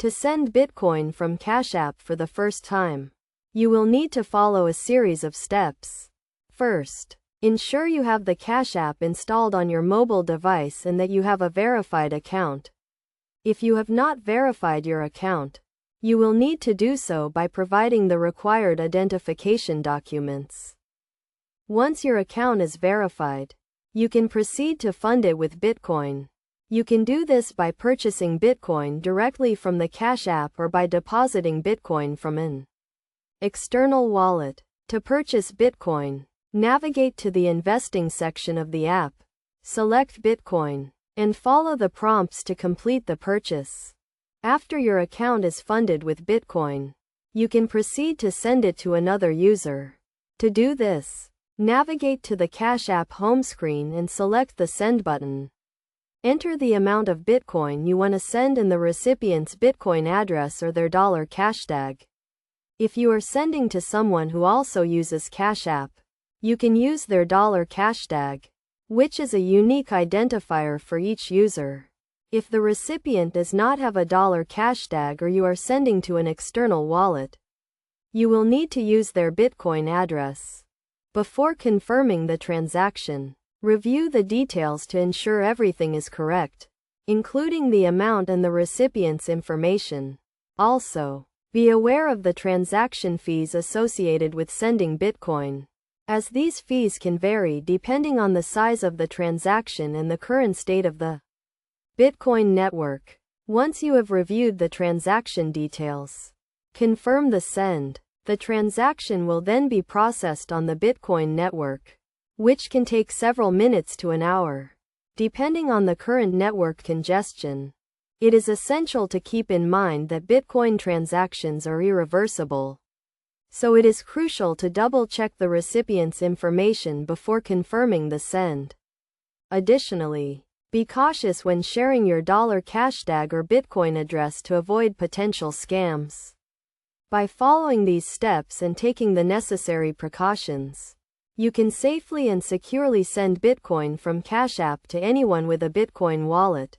To send Bitcoin from Cash App for the first time, you will need to follow a series of steps. First, ensure you have the Cash App installed on your mobile device and that you have a verified account. If you have not verified your account, you will need to do so by providing the required identification documents. Once your account is verified, you can proceed to fund it with Bitcoin. You can do this by purchasing Bitcoin directly from the Cash App or by depositing Bitcoin from an external wallet. To purchase Bitcoin, navigate to the investing section of the app, select Bitcoin, and follow the prompts to complete the purchase. After your account is funded with Bitcoin, you can proceed to send it to another user. To do this, navigate to the Cash App home screen and select the Send button. Enter the amount of Bitcoin you want to send and the recipient's Bitcoin address or their $cash tag. If you are sending to someone who also uses Cash App, you can use their $cash tag, which is a unique identifier for each user. If the recipient does not have a cash tag or you are sending to an external wallet, you will need to use their Bitcoin address. Before confirming the transaction, review the details to ensure everything is correct, including the amount and the recipient's information. Also, be aware of the transaction fees associated with sending Bitcoin, as these fees can vary depending on the size of the transaction and the current state of the Bitcoin network. Once you have reviewed the transaction details, confirm the send. The transaction will then be processed on the Bitcoin network, which can take several minutes to an hour, depending on the current network congestion. It is essential to keep in mind that Bitcoin transactions are irreversible, so it is crucial to double-check the recipient's information before confirming the send. Additionally, be cautious when sharing your cash tag or Bitcoin address to avoid potential scams. By following these steps and taking the necessary precautions, you can safely and securely send Bitcoin from Cash App to anyone with a Bitcoin wallet.